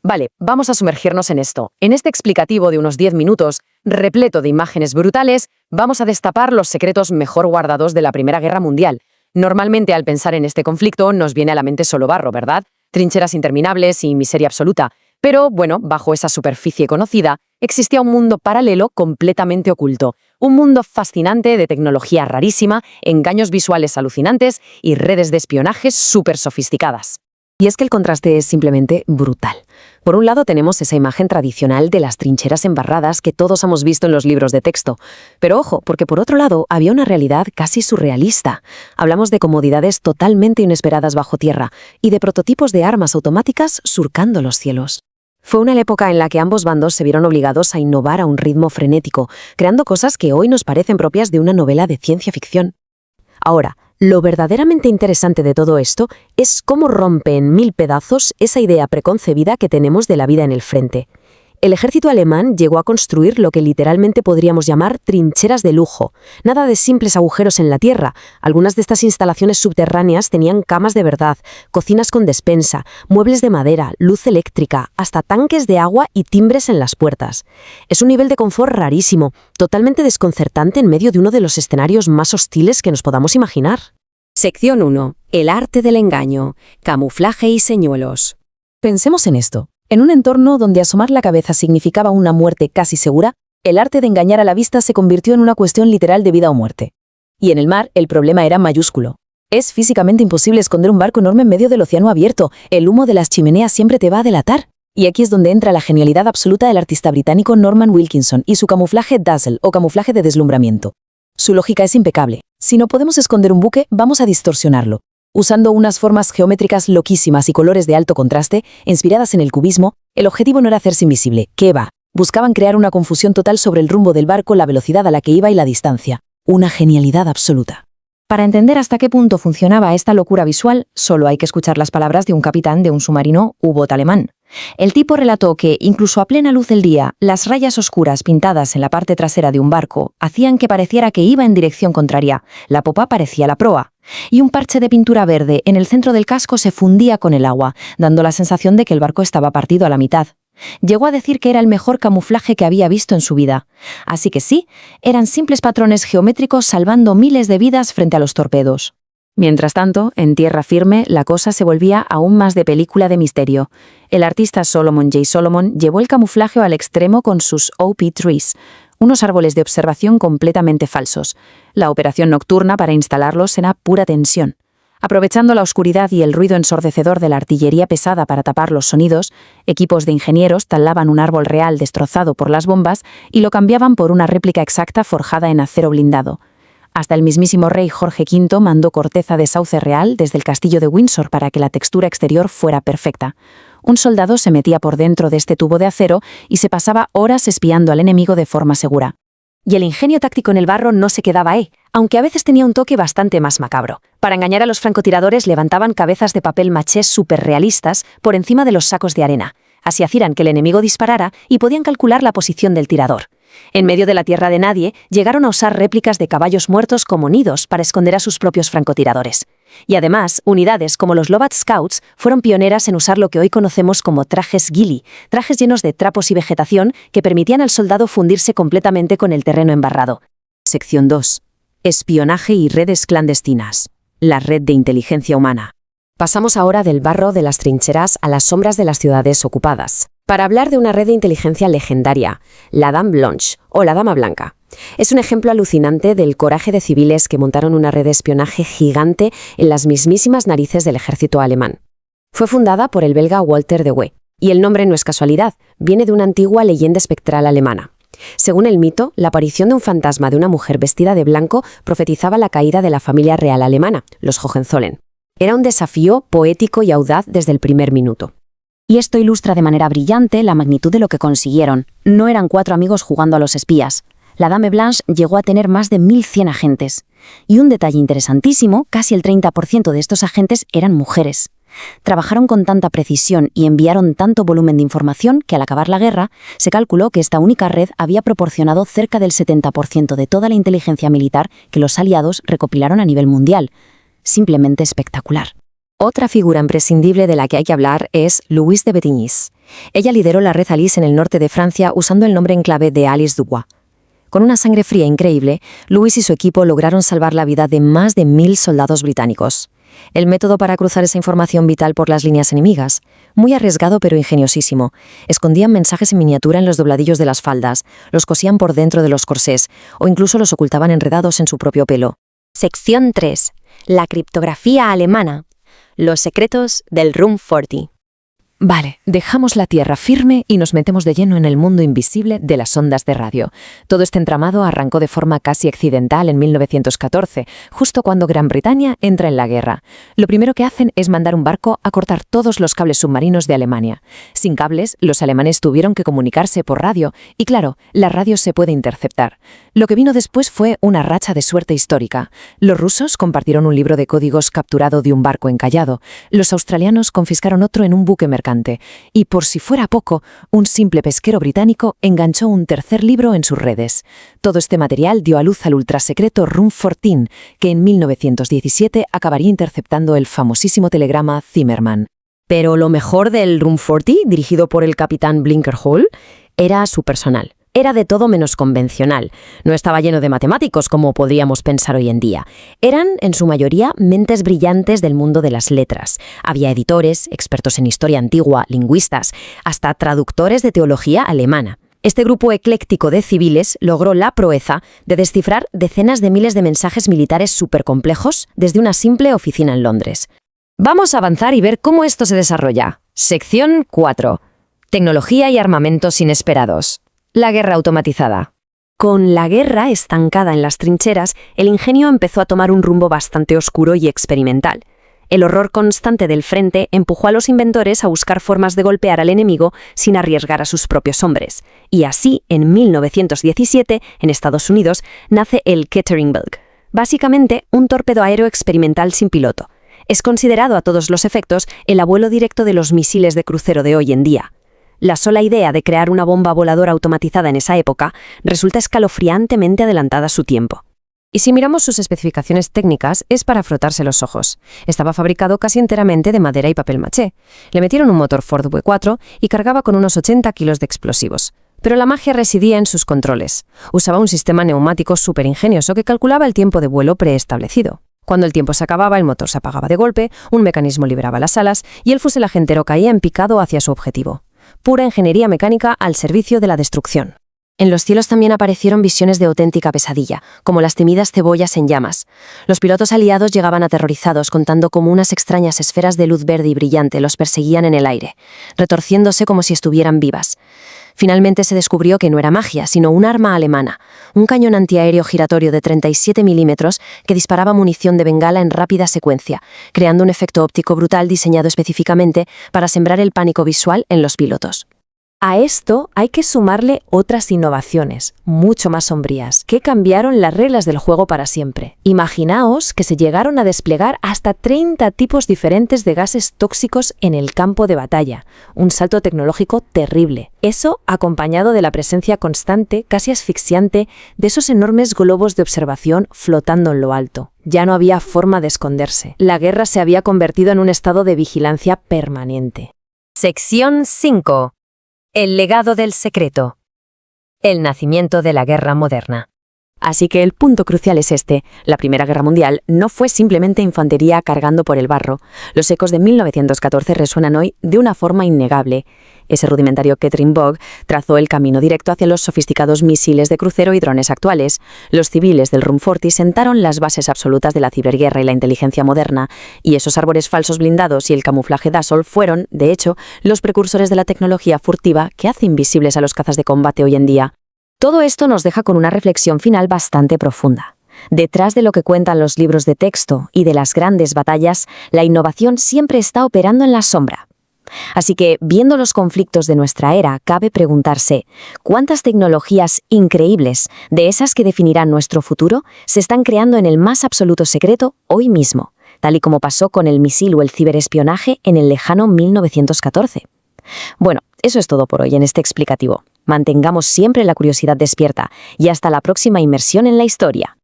Vale, vamos a sumergirnos en esto. En este explicativo de unos 10 minutos, repleto de imágenes brutales, vamos a destapar los secretos mejor guardados de la Primera Guerra Mundial. Normalmente, al pensar en este conflicto, nos viene a la mente solo barro, ¿verdad? Trincheras interminables y miseria absoluta. Pero, bueno, bajo esa superficie conocida, existía un mundo paralelo completamente oculto. Un mundo fascinante de tecnología rarísima, engaños visuales alucinantes y redes de espionaje súper sofisticadas. Y es que el contraste es simplemente brutal. Por un lado tenemos esa imagen tradicional de las trincheras embarradas que todos hemos visto en los libros de texto. Pero ojo, porque por otro lado había una realidad casi surrealista. Hablamos de comodidades totalmente inesperadas bajo tierra y de prototipos de armas automáticas surcando los cielos. Fue una época en la que ambos bandos se vieron obligados a innovar a un ritmo frenético, creando cosas que hoy nos parecen propias de una novela de ciencia ficción. Ahora, lo verdaderamente interesante de todo esto es cómo rompe en 1000 pedazos esa idea preconcebida que tenemos de la vida en el frente. El ejército alemán llegó a construir lo que literalmente podríamos llamar trincheras de lujo. Nada de simples agujeros en la tierra. Algunas de estas instalaciones subterráneas tenían camas de verdad, cocinas con despensa, muebles de madera, luz eléctrica, hasta tanques de agua y timbres en las puertas. Es un nivel de confort rarísimo, totalmente desconcertante en medio de uno de los escenarios más hostiles que nos podamos imaginar. Sección 1. El arte del engaño, camuflaje y señuelos. Pensemos en esto. En un entorno donde asomar la cabeza significaba una muerte casi segura, el arte de engañar a la vista se convirtió en una cuestión literal de vida o muerte. Y en el mar, el problema era mayúsculo. Es físicamente imposible esconder un barco enorme en medio del océano abierto. El humo de las chimeneas siempre te va a delatar. Y aquí es donde entra la genialidad absoluta del artista británico Norman Wilkinson y su camuflaje dazzle o camuflaje de deslumbramiento. Su lógica es impecable. Si no podemos esconder un buque, vamos a distorsionarlo. Usando unas formas geométricas loquísimas y colores de alto contraste, inspiradas en el cubismo, el objetivo no era hacerse invisible, ¿qué va? Buscaban crear una confusión total sobre el rumbo del barco, la velocidad a la que iba y la distancia. Una genialidad absoluta. Para entender hasta qué punto funcionaba esta locura visual, solo hay que escuchar las palabras de un capitán de un submarino U-boot alemán. El tipo relató que, incluso a plena luz del día, las rayas oscuras pintadas en la parte trasera de un barco hacían que pareciera que iba en dirección contraria. La popa parecía la proa. Y un parche de pintura verde en el centro del casco se fundía con el agua, dando la sensación de que el barco estaba partido a la mitad. Llegó a decir que era el mejor camuflaje que había visto en su vida. Así que sí, eran simples patrones geométricos salvando miles de vidas frente a los torpedos. Mientras tanto, en tierra firme, la cosa se volvía aún más de película de misterio. El artista Solomon J. Solomon llevó el camuflaje al extremo con sus OP trees, unos árboles de observación completamente falsos. La operación nocturna para instalarlos era pura tensión. Aprovechando la oscuridad y el ruido ensordecedor de la artillería pesada para tapar los sonidos, equipos de ingenieros talaban un árbol real destrozado por las bombas y lo cambiaban por una réplica exacta forjada en acero blindado. Hasta el mismísimo rey Jorge V mandó corteza de sauce real desde el castillo de Windsor para que la textura exterior fuera perfecta. Un soldado se metía por dentro de este tubo de acero y se pasaba horas espiando al enemigo de forma segura. Y el ingenio táctico en el barro no se quedaba ahí, aunque a veces tenía un toque bastante más macabro. Para engañar a los francotiradores levantaban cabezas de papel maché superrealistas por encima de los sacos de arena. Así hacían que el enemigo disparara y podían calcular la posición del tirador. En medio de la tierra de nadie, llegaron a usar réplicas de caballos muertos como nidos para esconder a sus propios francotiradores. Y además, unidades como los Lobat Scouts fueron pioneras en usar lo que hoy conocemos como trajes ghillie, trajes llenos de trapos y vegetación que permitían al soldado fundirse completamente con el terreno embarrado. Sección 2. Espionaje y redes clandestinas. La red de inteligencia humana. Pasamos ahora del barro de las trincheras a las sombras de las ciudades ocupadas, para hablar de una red de inteligencia legendaria, la Dame Blanche, o la Dama Blanca. Es un ejemplo alucinante del coraje de civiles que montaron una red de espionaje gigante en las mismísimas narices del ejército alemán. Fue fundada por el belga Walter de Wae, y el nombre no es casualidad, viene de una antigua leyenda espectral alemana. Según el mito, la aparición de un fantasma de una mujer vestida de blanco profetizaba la caída de la familia real alemana, los Hohenzollern. Era un desafío poético y audaz desde el primer minuto. Y esto ilustra de manera brillante la magnitud de lo que consiguieron. No eran 4 amigos jugando a los espías. La Dame Blanche llegó a tener más de 1100 agentes. Y un detalle interesantísimo, casi el 30% de estos agentes eran mujeres. Trabajaron con tanta precisión y enviaron tanto volumen de información que al acabar la guerra, se calculó que esta única red había proporcionado cerca del 70% de toda la inteligencia militar que los aliados recopilaron a nivel mundial. Simplemente espectacular. Otra figura imprescindible de la que hay que hablar es Louise de Bettignis. Ella lideró la Red Alice en el norte de Francia usando el nombre en clave de Alice Dubois. Con una sangre fría increíble, Louise y su equipo lograron salvar la vida de más de 1000 soldados británicos. El método para cruzar esa información vital por las líneas enemigas, muy arriesgado pero ingeniosísimo. Escondían mensajes en miniatura en los dobladillos de las faldas, los cosían por dentro de los corsés o incluso los ocultaban enredados en su propio pelo. Sección 3. La criptografía alemana. Los secretos del Room 40. Vale, dejamos la tierra firme y nos metemos de lleno en el mundo invisible de las ondas de radio. Todo este entramado arrancó de forma casi accidental en 1914, justo cuando Gran Bretaña entra en la guerra. Lo primero que hacen es mandar un barco a cortar todos los cables submarinos de Alemania. Sin cables, los alemanes tuvieron que comunicarse por radio, y claro, la radio se puede interceptar. Lo que vino después fue una racha de suerte histórica. Los rusos compartieron un libro de códigos capturado de un barco encallado. Los australianos confiscaron otro en un buque mercante. Y por si fuera poco, un simple pesquero británico enganchó un tercer libro en sus redes. Todo este material dio a luz al ultrasecreto Room 14, que en 1917 acabaría interceptando el famosísimo telegrama Zimmermann. Pero lo mejor del Room 40, dirigido por el capitán Blinkerhall, era su personal. Era de todo menos convencional. No estaba lleno de matemáticos, como podríamos pensar hoy en día. Eran, en su mayoría, mentes brillantes del mundo de las letras. Había editores, expertos en historia antigua, lingüistas, hasta traductores de teología alemana. Este grupo ecléctico de civiles logró la proeza de descifrar decenas de miles de mensajes militares supercomplejos desde una simple oficina en Londres. Vamos a avanzar y ver cómo esto se desarrolla. Sección 4. Tecnología y armamentos inesperados. La guerra automatizada. Con la guerra estancada en las trincheras, el ingenio empezó a tomar un rumbo bastante oscuro y experimental. El horror constante del frente empujó a los inventores a buscar formas de golpear al enemigo sin arriesgar a sus propios hombres. Y así, en 1917, en Estados Unidos, nace el Ketteringberg, básicamente un torpedo aéreo experimental sin piloto. Es considerado a todos los efectos el abuelo directo de los misiles de crucero de hoy en día. La sola idea de crear una bomba voladora automatizada en esa época resulta escalofriantemente adelantada a su tiempo. Y si miramos sus especificaciones técnicas, es para frotarse los ojos. Estaba fabricado casi enteramente de madera y papel maché. Le metieron un motor Ford V4 y cargaba con unos 80 kilos de explosivos. Pero la magia residía en sus controles. Usaba un sistema neumático súper ingenioso que calculaba el tiempo de vuelo preestablecido. Cuando el tiempo se acababa, el motor se apagaba de golpe, un mecanismo liberaba las alas y el fuselaje entero caía en picado hacia su objetivo. Pura ingeniería mecánica al servicio de la destrucción. En los cielos también aparecieron visiones de auténtica pesadilla, como las temidas cebollas en llamas. Los pilotos aliados llegaban aterrorizados, contando cómo unas extrañas esferas de luz verde y brillante los perseguían en el aire, retorciéndose como si estuvieran vivas. Finalmente se descubrió que no era magia, sino un arma alemana, un cañón antiaéreo giratorio de 37 milímetros que disparaba munición de bengala en rápida secuencia, creando un efecto óptico brutal diseñado específicamente para sembrar el pánico visual en los pilotos. A esto hay que sumarle otras innovaciones, mucho más sombrías, que cambiaron las reglas del juego para siempre. Imaginaos que se llegaron a desplegar hasta 30 tipos diferentes de gases tóxicos en el campo de batalla, un salto tecnológico terrible. Eso acompañado de la presencia constante, casi asfixiante, de esos enormes globos de observación flotando en lo alto. Ya no había forma de esconderse. La guerra se había convertido en un estado de vigilancia permanente. Sección 5. El legado del secreto. El nacimiento de la guerra moderna. Así que el punto crucial es este. La Primera Guerra Mundial no fue simplemente infantería cargando por el barro. Los ecos de 1914 resuenan hoy de una forma innegable. Ese rudimentario Ketteringberg trazó el camino directo hacia los sofisticados misiles de crucero y drones actuales. Los civiles del Room 40 sentaron las bases absolutas de la ciberguerra y la inteligencia moderna, y esos árboles falsos blindados y el camuflaje Dassault fueron, de hecho, los precursores de la tecnología furtiva que hace invisibles a los cazas de combate hoy en día. Todo esto nos deja con una reflexión final bastante profunda. Detrás de lo que cuentan los libros de texto y de las grandes batallas, la innovación siempre está operando en la sombra. Así que, viendo los conflictos de nuestra era, cabe preguntarse, ¿cuántas tecnologías increíbles, de esas que definirán nuestro futuro, se están creando en el más absoluto secreto hoy mismo, tal y como pasó con el misil o el ciberespionaje en el lejano 1914? Bueno, eso es todo por hoy en este explicativo. Mantengamos siempre la curiosidad despierta y hasta la próxima inmersión en la historia.